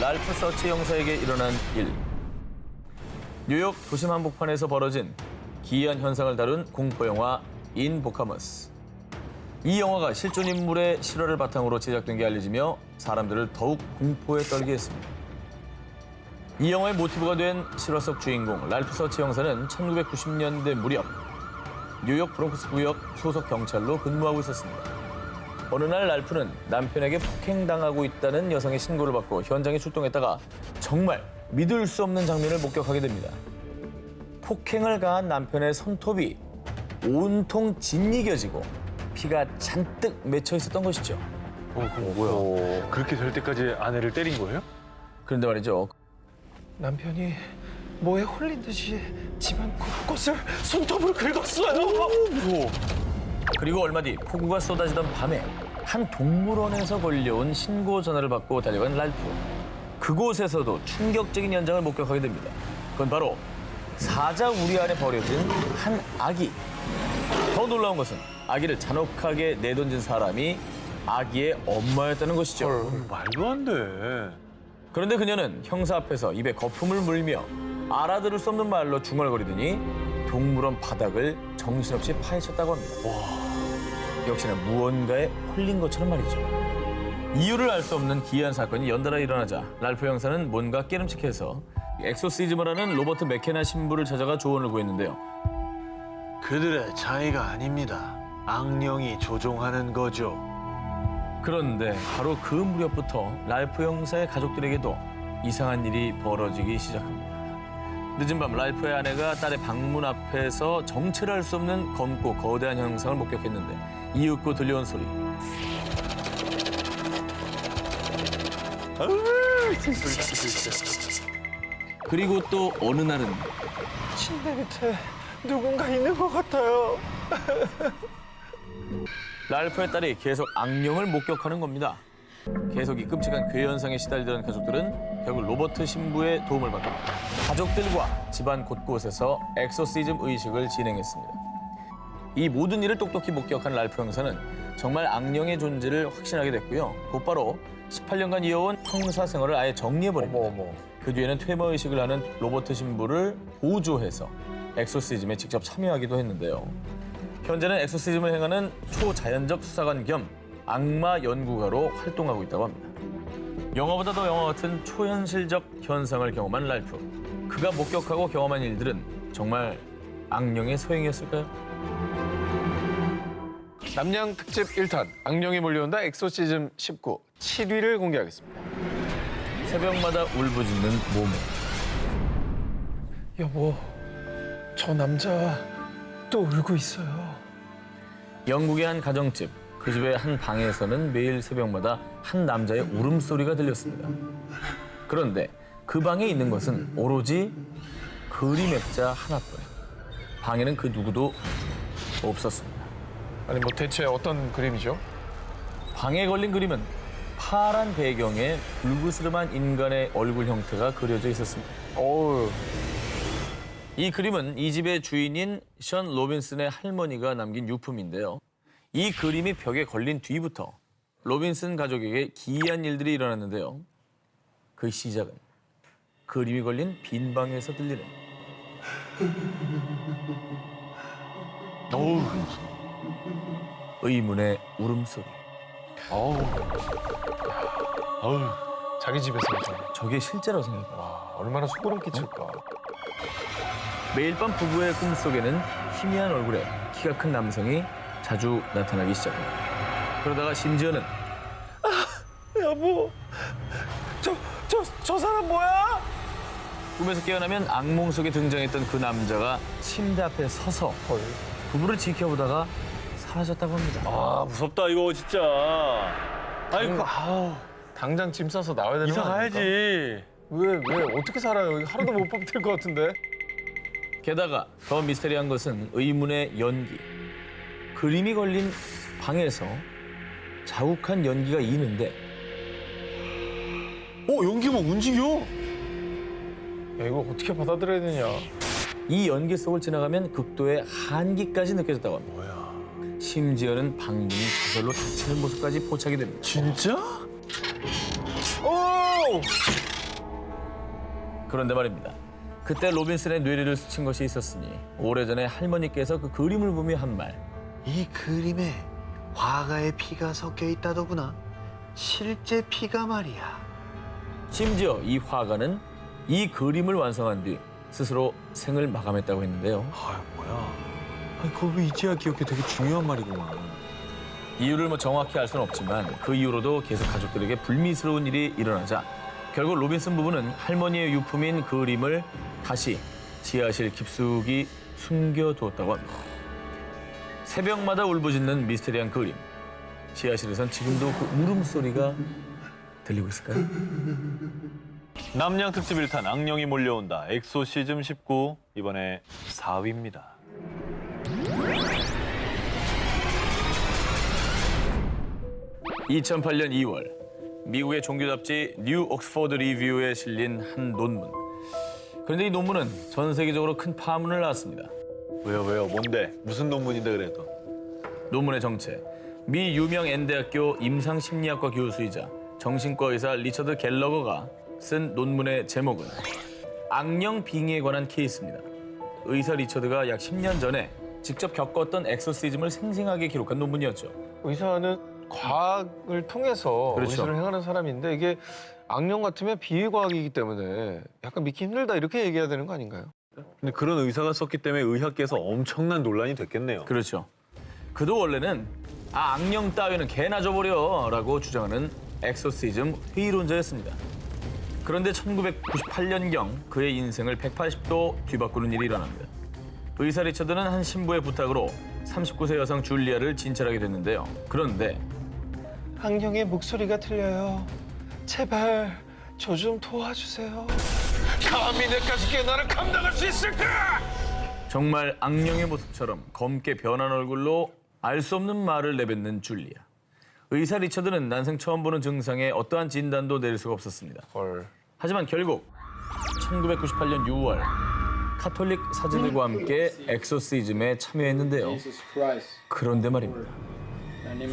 랄프 서치 형사에게 일어난 일. 뉴욕 도심 한복판에서 벌어진 기이한 현상을 다룬 공포영화 인보카머스. 이 영화가 실존 인물의 실화를 바탕으로 제작된 게 알려지며 사람들을 더욱 공포에 떨게 했습니다. 이 영화의 모티브가 된 실화 속 주인공 랄프 서치 형사는 1990년대 무렵 뉴욕 브롱크스 구역 소속 경찰로 근무하고 있었습니다. 어느 날 랄프는 남편에게 폭행당하고 있다는 여성의 신고를 받고 현장에 출동했다가 정말 믿을 수 없는 장면을 목격하게 됩니다. 폭행을 가한 남편의 손톱이 온통 짓이겨지고 피가 잔뜩 맺혀 있었던 것이죠. 그럼 뭐야? 그렇게 될 때까지 아내를 때린 거예요? 그런데 말이죠. 남편이 뭐에 홀린 듯이 집안 곳곳을 손톱을 긁었어요. 그리고 얼마 뒤 폭우가 쏟아지던 밤에 한 동물원에서 걸려온 신고 전화를 받고 달려간 랄프. 그곳에서도 충격적인 현장을 목격하게 됩니다. 그건 바로 사자 우리 안에 버려진 한 아기. 더 놀라운 것은 아기를 잔혹하게 내던진 사람이 아기의 엄마였다는 것이죠. 말도 안 돼. 그런데 그녀는 형사 앞에서 입에 거품을 물며 알아들을 수 없는 말로 중얼거리더니 동물원 바닥을 정신없이 파헤쳤다고 합니다. 역시나 무언가에 홀린 것처럼 말이죠. 이유를 알 수 없는 기이한 사건이 연달아 일어나자 랄프 형사는 뭔가 깨름칙해서 엑소시즘을 하는 로버트 맥케나 신부를 찾아가 조언을 구했는데요. 그들의 차이가 아닙니다. 악령이 조종하는 거죠. 그런데 바로 그 무렵부터 랄프 형사의 가족들에게도 이상한 일이 벌어지기 시작합니다. 늦은 밤 랄프의 아내가 딸의 방문 앞에서 정체를 알 수 없는 검고 거대한 형상을 목격했는데 이윽고 들려온 소리. 그리고 또 어느 날은 침대 밑에 누군가 있는 것 같아요. 랄프의 딸이 계속 악령을 목격하는 겁니다. 계속 이 끔찍한 괴 현상에 시달리던 가족들은 결국 로버트 신부의 도움을 받고 가족들과 집안 곳곳에서 엑소시즘 의식을 진행했습니다. 이 모든 일을 똑똑히 목격한 랄프 형사는 정말 악령의 존재를 확신하게 됐고요. 곧바로 18년간 이어온 형사 생활을 아예 정리해버립니다. 그 뒤에는 퇴모 의식을 하는 로버트 신부를 보조해서 엑소시즘에 직접 참여하기도 했는데요. 현재는 엑소시즘을 행하는 초자연적 수사관 겸 악마 연구가로 활동하고 있다고 합니다. 영화보다도 영화 같은 초현실적 현상을 경험한 랄프. 그가 목격하고 경험한 일들은 정말 악령의 소행이었을까요? 남양 특집 1탄 악령이 몰려온다 엑소시즘 19 7위를 공개하겠습니다. 새벽마다 울부짖는 모모. 여보, 저 남자 또 울고 있어요. 영국의 한 가정집. 그 집의 한 방에서는 매일 새벽마다 한 남자의 울음소리가 들렸습니다. 그런데 그 방에 있는 것은 오로지 그림 액자 하나뿐. 방에는 그 누구도 없었습니다. 아니 뭐 대체 어떤 그림이죠? 방에 걸린 그림은 파란 배경에 불그스름한 인간의 얼굴 형태가 그려져 있었습니다. 어우, 이 그림은 이 집의 주인인 션 로빈슨의 할머니가 남긴 유품인데요. 이 그림이 벽에 걸린 뒤부터 로빈슨 가족에게 기이한 일들이 일어났는데요. 그 시작은 그림이 걸린 빈 방에서 들리는 의문의 울음소리. 자기 집에서 오잖아. 저게 실제라고 생각해요. 와, 얼마나 소름 끼칠까. 매일 밤 부부의 꿈속에는 희미한 얼굴에 키가 큰 남성이 자주 나타나기 시작합니다. 그러다가 심지어는 여보, 저 사람 뭐야? 꿈에서 깨어나면 악몽 속에 등장했던 그 남자가 침대 앞에 서서 부부를 지켜보다가 사라졌다고 합니다. 아 무섭다 이거 진짜. 아이고 당장 짐 싸서 나와야 되는 이사 거 아닙니까? 가야지. 왜 어떻게 살아요? 하루도 못 버틸 것 같은데. 게다가 더 미스테리한 것은 의문의 연기. 그림이 걸린 방에서 자욱한 연기가 이는데 연기가 막 움직여. 야, 이거 어떻게 받아들여야 되냐? 이 연기 속을 지나가면 극도의 한기까지 느껴졌다고 합니다. 뭐야? 심지어는 방문이 저절로 닫히는 모습까지 포착이 됩니다. 진짜? 오! 그런데 말입니다. 그때 로빈슨의 뇌리를 스친 것이 있었으니 오래전에 할머니께서 그 그림을 보며 한 말. 이 그림에 화가의 피가 섞여 있다더구나. 실제 피가 말이야. 심지어 이 화가는 이 그림을 완성한 뒤 스스로 생을 마감했다고 했는데요. 아, 뭐야. 아니, 그걸 왜 이제야 기억해? 되게 중요한 말이구만. 이유를 뭐 정확히 알 수는 없지만 그 이후로도 계속 가족들에게 불미스러운 일이 일어나자 결국 로빈슨 부부는 할머니의 유품인 그림을 다시 지하실 깊숙이 숨겨두었다고 합니다. 새벽마다 울부짖는 미스테리한 그림. 지하실에선 지금도 그 울음소리가 들리고 있을까요? 남양 특집 1탄 악령이 몰려온다. 엑소시즘 19 이번에 4위입니다. (2008년 2월) 미국의 종교 잡지 뉴 옥스포드 리뷰에 실린 한 논문. 그런데 이 논문은 전 세계적으로 큰 파문을 낳았습니다. 왜요? 뭔데? 무슨 논문인데 그래도? 논문의 정체. 미 유명 N대학교 임상심리학과 교수이자 정신과 의사 리처드 갤러거가 쓴 논문의 제목은 악령 빙의에 관한 케이스입니다. 의사 리처드가 약 10년 전에 직접 겪었던 엑소시즘을 생생하게 기록한 논문이었죠. 의사는 과학을 통해서 그렇죠. 의사를 행하는 사람인데 이게 악령 같으면 비의과학이기 때문에 약간 믿기 힘들다 이렇게 얘기해야 되는 거 아닌가요? 근데 그런 의사가 썼기 때문에 의학계에서 엄청난 논란이 됐겠네요. 그렇죠. 그도 원래는 악령 따위는 개나 줘버려라고 주장하는 엑소시즘 회의론자였습니다. 그런데 1998년경 그의 인생을 180도 뒤바꾸는 일이 일어납니다. 의사 리처드는 한 신부의 부탁으로 39세 여성 줄리아를 진찰하게 됐는데요. 그런데 악령의 목소리가 들려요. 제발 저 좀 도와주세요. 감히 내 가족의 나를 감당할 수 있을까? 정말 악령의 모습처럼 검게 변한 얼굴로 알 수 없는 말을 내뱉는 줄리아. 의사 리처드는 난생 처음 보는 증상에 어떠한 진단도 내릴 수가 없었습니다. 헐. 하지만 결국 1998년 6월 카톨릭 사제들과 함께 엑소시즘에 참여했는데요. 그런데 말입니다.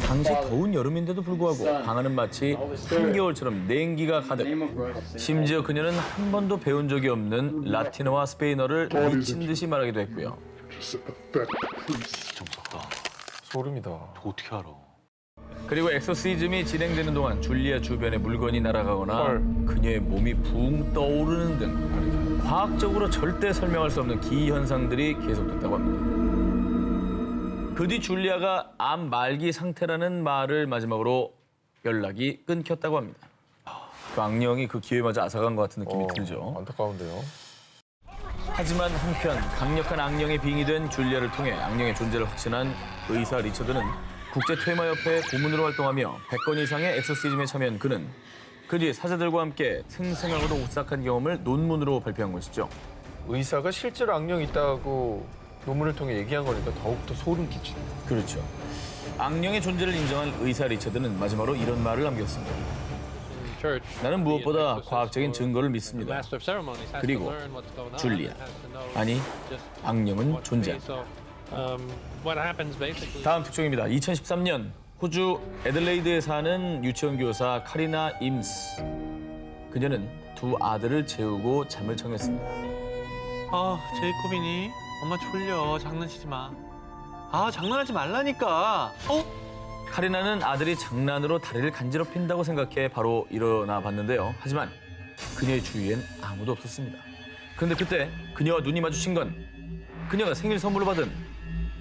당시 더운 여름인데도 불구하고 방 안은 마치 한겨울처럼 냉기가 가득. 심지어 그녀는 한 번도 배운 적이 없는 라틴어와 스페인어를 미친 듯이 말하기도 했고요. 소름이다. 어떻게 알아? 그리고 엑소시즘이 진행되는 동안 줄리아 주변에 물건이 날아가거나 헐. 그녀의 몸이 붕 떠오르는 등 과학적으로 절대 설명할 수 없는 기현상들이 계속됐다고 합니다. 그 뒤 줄리아가 암 말기 상태라는 말을 마지막으로 연락이 끊겼다고 합니다. 그 악령이 그 기회마저 앗아간 것 같은 느낌이 들죠. 안타까운데요. 하지만 한편 강력한 악령에 빙의된 줄리아를 통해 악령의 존재를 확신한 의사 리처드는 국제퇴마협회 고문으로 활동하며 100건 이상의 엑소시즘에 참여한 그는 그 뒤에 사제들과 함께 생생하고도 오싹한 경험을 논문으로 발표한 것이죠. 의사가 실제로 악령이 있다고 논문을 통해 얘기한 거니까 더욱더 소름 끼치네. 그렇죠. 악령의 존재를 인정한 의사 리처드는 마지막으로 이런 말을 남겼습니다. 나는 무엇보다 과학적인 증거를 믿습니다. 그리고 줄리아, 아니 악령은 존재한다. 다음 특종입니다. 2013년 호주 애들레이드에 사는 유치원 교사 카리나 임스. 그녀는 두 아들을 재우고 잠을 청했습니다. 아, 제이콥이니? 엄마 졸려. 장난치지 마. 아, 장난하지 말라니까. 카리나는 아들이 장난으로 다리를 간지럽힌다고 생각해 바로 일어나 봤는데요. 하지만 그녀의 주위엔 아무도 없었습니다. 그런데 그때 그녀와 눈이 마주친 건 그녀가 생일 선물로 받은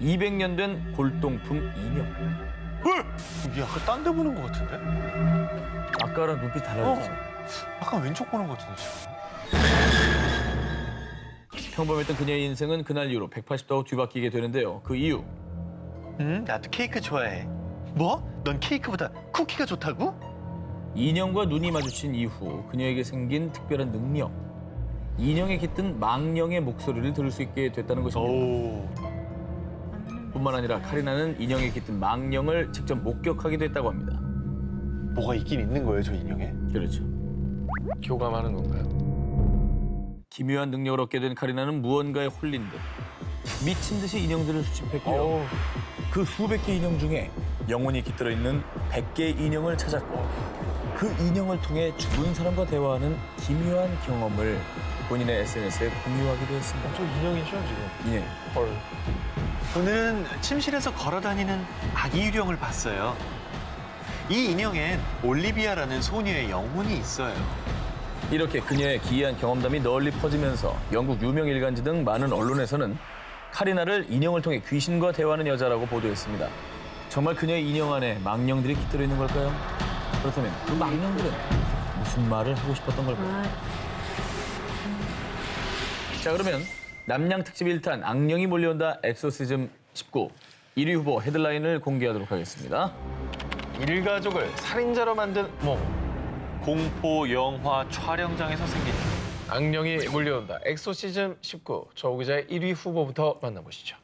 200년 된 골동품 인형. 이게 약간 딴 데 보는 것 같은데? 아까랑 눈빛 달라졌죠. 약간 왼쪽 보는 것 같은데, 지금. 평범했던 그녀의 인생은 그날 이후로 180도 뒤바뀌게 되는데요. 그 이유. 응? 나도 케이크 좋아해. 뭐? 넌 케이크보다 쿠키가 좋다고? 인형과 눈이 마주친 이후 그녀에게 생긴 특별한 능력. 인형에 깃든 망령의 목소리를 들을 수 있게 됐다는 것입니다. 오. 뿐만 아니라 카리나는 인형에 깃든 망령을 직접 목격하기도 했다고 합니다. 뭐가 있긴 있는 거예요, 저 인형에? 그렇죠. 교감하는 건가요? 기묘한 능력을 얻게 된 카리나는 무언가에 홀린 듯 미친 듯이 인형들을 수집했고요. 그 수백 개 인형 중에 영혼이 깃들어 있는 100개의 인형을 찾았고 그 그 인형을 통해 죽은 사람과 대화하는 기묘한 경험을 본인의 SNS에 공유하기도 했습니다. 저 인형이죠 지금. 인형. 헐. 오늘은 침실에서 걸어다니는 아기 유령을 봤어요. 이 인형엔 올리비아라는 소녀의 영혼이 있어요. 이렇게 그녀의 기이한 경험담이 널리 퍼지면서 영국 유명 일간지 등 많은 언론에서는 카리나를 인형을 통해 귀신과 대화하는 여자라고 보도했습니다. 정말 그녀의 인형 안에 망령들이 깃들어 있는 걸까요? 그렇다면 그 망령들은 무슨 말을 하고 싶었던 걸까요? 자, 그러면 남양 특집 1탄 악령이 몰려온다 엑소시즘 19 1위 후보 헤드라인을 공개하도록 하겠습니다. 일가족을 살인자로 만든 몸. 공포 영화 촬영장에서 생긴 악령이 몰려온다. 엑소시즘 19. 조 기자의 1위 후보부터 만나보시죠.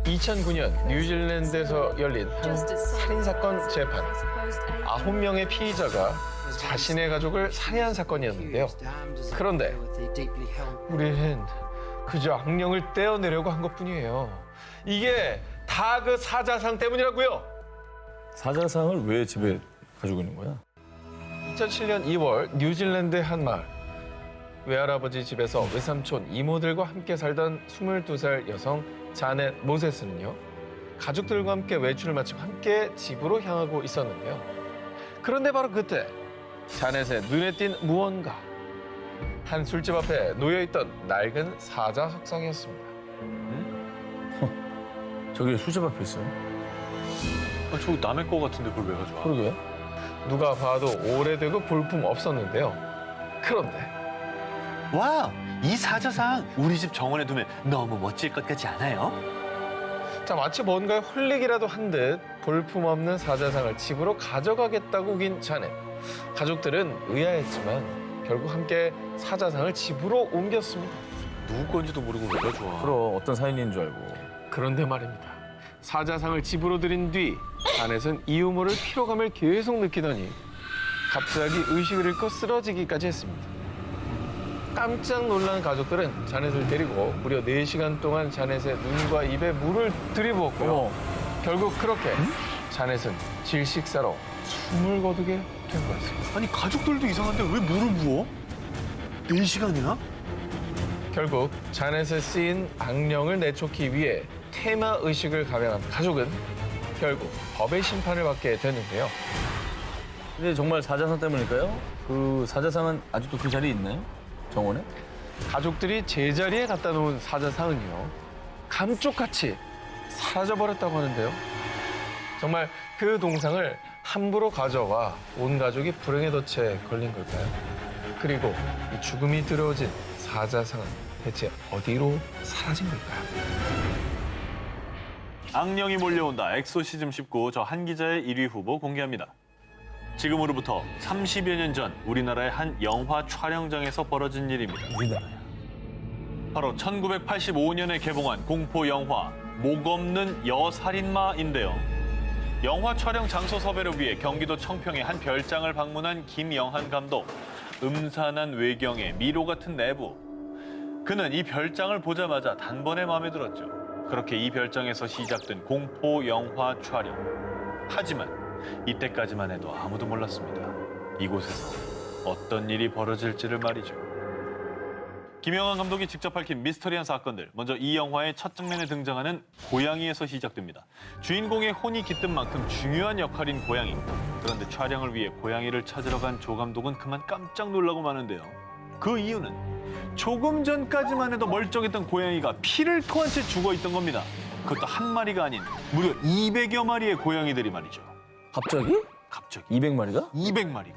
2009년 뉴질랜드에서 열린 한 살인사건 재판. 9명의 피의자가 자신의 가족을 살해한 사건이었는데요. 그런데 우리는 그저 악령을 떼어내려고 한 것뿐이에요. 이게 다 그 사자상 때문이라고요. 사자상을 왜 집에 가지고 있는 거야? 2007년 2월 뉴질랜드의 한 마을. 외할아버지 집에서 외삼촌, 이모들과 함께 살던 22살 여성 자넷 모세스는요. 가족들과 함께 외출을 마치고 함께 집으로 향하고 있었는데요. 그런데 바로 그때 자넷의 눈에 띈 무언가. 한 술집 앞에 놓여있던 낡은 사자 석상이었습니다. 저기 수집 앞에 있어요. 저거 남의 거 같은데 그걸 왜 가져와? 그러게. 누가 봐도 오래되고 볼품 없었는데요. 그런데 와, 이 사자상 우리 집 정원에 두면 너무 멋질 것 같지 않아요? 자, 마치 뭔가에 홀리기라도 한 듯 볼품없는 사자상을 집으로 가져가겠다고 우긴 자넷. 가족들은 의아했지만 결국 함께 사자상을 집으로 옮겼습니다. 누구 건지도 모르고 왜 가져와? 그럼 어떤 사연인 줄 알고. 그런데 말입니다. 사자상을 집으로 들인 뒤 자넷은 이유 모를 피로감을 계속 느끼더니 갑자기 의식을 잃고 쓰러지기까지 했습니다. 깜짝 놀란 가족들은 자넷을 데리고 무려 4시간 동안 자넷의 눈과 입에 물을 들이부었고요. 어머. 결국 그렇게 자넷은 질식사로 숨을 거두게 된 거였습니다. 아니, 가족들도 이상한데 왜 물을 부어? 4시간이나? 결국 자넷에 쓰인 악령을 내쫓기 위해 테마 의식을 감행한 가족은 결국 법의 심판을 받게 됐는데요. 근데 정말 사자상 때문일까요? 그 사자상은 아직도 그 자리에 있나요? 정원에? 가족들이 제자리에 갖다 놓은 사자상은요, 감쪽같이 사라져버렸다고 하는데요. 정말 그 동상을 함부로 가져와 온 가족이 불행의 덫에 걸린 걸까요? 그리고 이 죽음이 들어오진 사자상은 대체 어디로 사라진 걸까요? 악령이 몰려온다 엑소시즘 19 저 한 기자의 1위 후보 공개합니다. 지금으로부터 30여 년 전 우리나라의 한 영화 촬영장에서 벌어진 일입니다. 우리나라야. 바로 1985년에 개봉한 공포 영화 목 없는 여살인마인데요. 영화 촬영 장소 섭외를 위해 경기도 청평의 한 별장을 방문한 김영한 감독. 음산한 외경에 미로 같은 내부. 그는 이 별장을 보자마자 단번에 마음에 들었죠. 그렇게 이 별장에서 시작된 공포 영화 촬영. 하지만 이때까지만 해도 아무도 몰랐습니다. 이곳에서 어떤 일이 벌어질지를 말이죠. 김영한 감독이 직접 밝힌 미스터리한 사건들. 먼저 이 영화의 첫 장면에 등장하는 고양이에서 시작됩니다. 주인공의 혼이 깃든 만큼 중요한 역할인 고양이. 그런데 촬영을 위해 고양이를 찾으러 간 조 감독은 그만 깜짝 놀라고 마는데요. 그 이유는 조금 전까지만 해도 멀쩡했던 고양이가 피를 토한 채 죽어있던 겁니다. 그것도 한 마리가 아닌 무려 200여 마리의 고양이들이 말이죠. 갑자기? 갑자기 200마리가? 200마리가.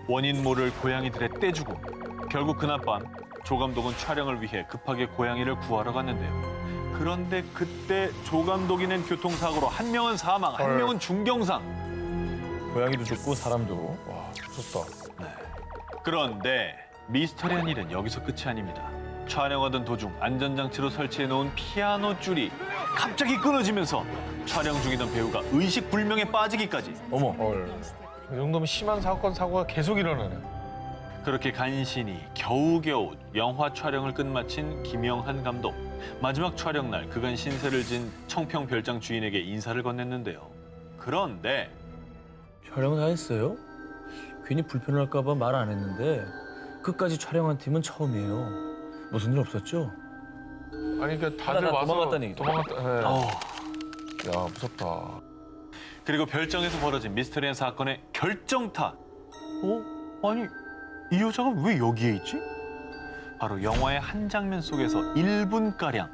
원인 모를 고양이들의 떼죽음. 결국 그날 밤 조 감독은 촬영을 위해 급하게 고양이를 구하러 갔는데요. 그런데 그때 조 감독이 낸 교통사고로 한 명은 사망, 한 명은 중경상. 고양이도 죽고 사람도. 와, 무섭다. 네. 그런데 미스터리한 일은 여기서 끝이 아닙니다. 촬영하던 도중 안전장치로 설치해놓은 피아노 줄이 갑자기 끊어지면서 촬영 중이던 배우가 의식불명에 빠지기까지. 어머. 헐. 이 정도면 심한 사고가 계속 일어나네. 그렇게 간신히 겨우겨우 영화 촬영을 끝마친 김영한 감독. 마지막 촬영 날 그간 신세를 진 청평 별장 주인에게 인사를 건넸는데요. 그런데 촬영 다 했어요? 괜히 불편할까 봐 말 안 했는데 끝까지 촬영한 팀은 처음이에요. 무슨 일 없었죠? 아니 그러니까 다들 하나 와서 도망갔다는 얘기죠. 도망갔다. 네. 어. 야 무섭다. 그리고 별장에서 벌어진 미스터리한 사건의 결정타. 아니 이 여자가 왜 여기에 있지? 바로 영화의 한 장면 속에서 1분가량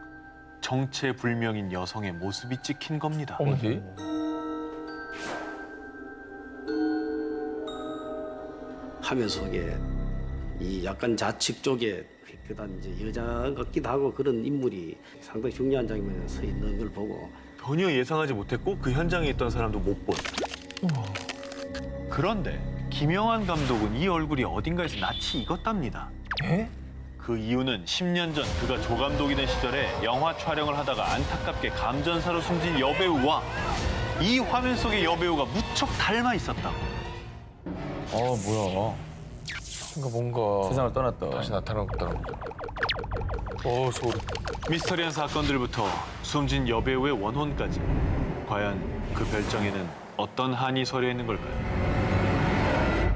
정체불명인 여성의 모습이 찍힌 겁니다. 어디? 화면 속에 이 약간 좌측 쪽에 그다음 이제 여자 같기도 하고 그런 인물이 상당히 중요한 장면에 서 있는 걸 보고 전혀 예상하지 못했고 그 현장에 있던 사람도 못 본. 그런데 김영환 감독은 이 얼굴이 어딘가에서 낯이 익었답니다. 에? 그 이유는 10년 전 그가 조감독이던 시절에 영화 촬영을 하다가 안타깝게 감전사로 숨진 여배우와 이 화면 속의 여배우가 무척 닮아 있었다고. 뭐야. 그러니까 뭔가 세상을 떠났다. 다시 나타났다는 거죠. 소름. 미스터리한 사건들부터 숨진 여배우의 원혼까지 과연 그 별장에는 어떤 한이 서려 있는 걸까요?